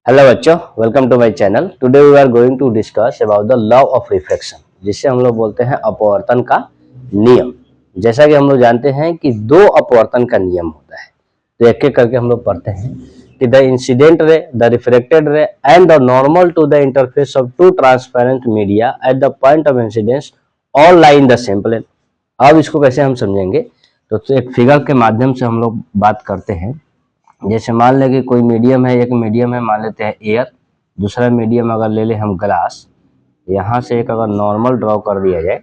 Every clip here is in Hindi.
हेलो बच्चों, welcome to my channel. Today we are going to discuss about the law of refraction, जिसे हम लोग बोलते हैं अपवर्तन का नियम। जैसा कि हम लोग जानते हैं कि दो अपवर्तन का नियम होता है, तो एक एक करके हम लोग पढ़ते हैं कि the incident ray, the refracted ray and the normal to the interface of two transparent media at the point of incidence all lie in the same plane. अब इसको कैसे हम समझेंगे, तो एक फिगर के माध्यम से हम लोग बात करते हैं। जैसे मान लें कि कोई मीडियम है, एक मीडियम है, मान लेते हैं एयर, दूसरा मीडियम अगर ले लें हम ग्लास। यहाँ से एक अगर नॉर्मल ड्रॉ कर दिया जाए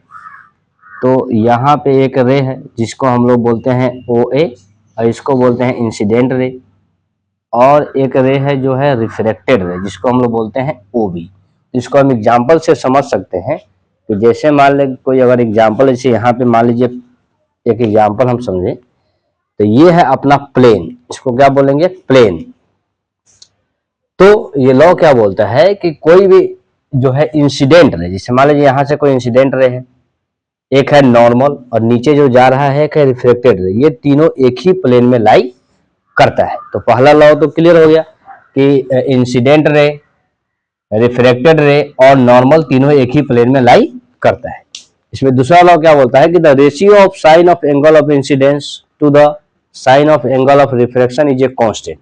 तो यहाँ पे एक रे है जिसको हम लोग बोलते हैं OA और इसको बोलते हैं इंसिडेंट रे, और एक रे है जो है रिफ्रैक्टेड रे जिसको हम लोग बोलते हैं OB। इसको हम एग्जाम्पल से समझ सकते हैं कि जैसे मान लें कोई अगर एग्जाम्पल, जैसे यहाँ पे मान लीजिए एक एग्जाम्पल हम समझें, तो ये है अपना प्लेन, इसको क्या बोलेंगे, प्लेन। तो ये लॉ क्या बोलता है कि कोई भी जो है इंसिडेंट रे, जैसे मान लीजिए यहाँ से कोई इंसिडेंट रे है, एक है नॉर्मल और नीचे जो जा रहा है एक है रिफ्लेक्टेड रे, ये तीनों एक ही प्लेन में लाई करता है। तो पहला लॉ तो क्लियर हो गया कि इंसिडेंट रे, रिफ्लेक्टेड रे और नॉर्मल तीनों एक ही प्लेन में लाई करता है। इसमें दूसरा लॉ क्या बोलता है कि the ratio of sine of angle of incidence to the sine of angle of refraction is a constant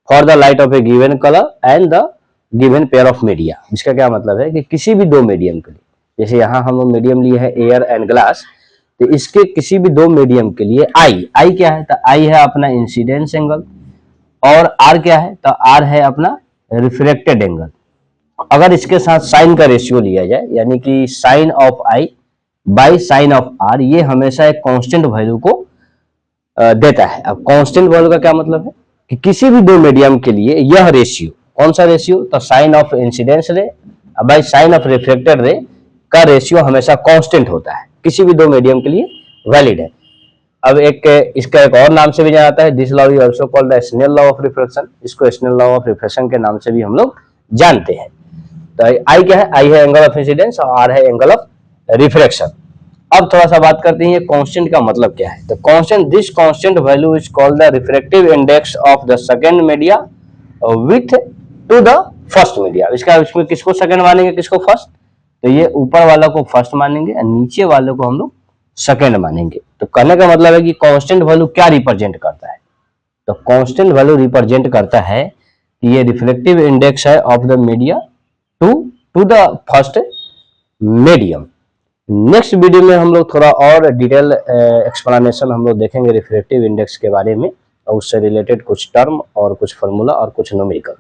for the light of a given colour and the given pair of media. इसका क्या मतलब है कि किसी भी दो मीडियम के लिए, जैसे यहाँ हम लोग मीडियम लिए है एयर एंड ग्लास, तो इसके किसी भी दो मीडियम के लिए आई क्या है, तो आई है अपना इंसिडेंस एंगल, और आर क्या है, तो आर है अपना रिफ्रैक्टेड एंगल। अगर इसके साथ साइन का रेशियो लिया जाए, यानी कि sine of i by sine of r, ये हमेशा एक कांस्टेंट वैल्यू को देता है। अब कांस्टेंट वैल्यू का क्या मतलब है कि किसी भी दो मीडियम के लिए यह रेशियो, कौन सा रेशियो, तो sine of incidence ray by sine of reflected ray का रेशियो हमेशा कांस्टेंट होता है, किसी भी दो मीडियम के लिए वैलिड है। अब इसका एक और नाम से भी जाना जाता है, this law is also called the Snell law of refraction. इसको स्नेल लॉ ऑफ रिफ्रैक्शन के नाम से भी हम लोग जानते हैं। तो आई क्या है, आई है एंगल ऑफ इंसिडेंस और आर है एंगल ऑफ रिफ्रैक्शन। अब थोड़ा सा बात करते हैं कांस्टेंट का मतलब क्या है। तो constant, this constant value is called the refractive index of the second media with to the first media. इसमें किसको सेकंड मानेंगे, किसको फर्स्ट, तो ये ऊपर वाला को फर्स्ट मानेंगे और नीचे वाले को हम लोग सेकंड मानेंगे। तो कहने का मतलब है कि कांस्टेंट वैल्यू क्या रिप्रेजेंट करता है, तो कांस्टेंट वैल्यू रिप्रेजेंट करता है कि ये रिफ्लेक्टिव इंडेक्स है of the media to the first medium. Next video में हम लोग थोड़ा और डिटेल एक्सप्लेनेशन हम लोग देखेंगे रिफ्रैक्टिव इंडेक्स के बारे में, और उससे रिलेटेड कुछ टर्म और कुछ फार्मूला और कुछ न्यूमेरिकल।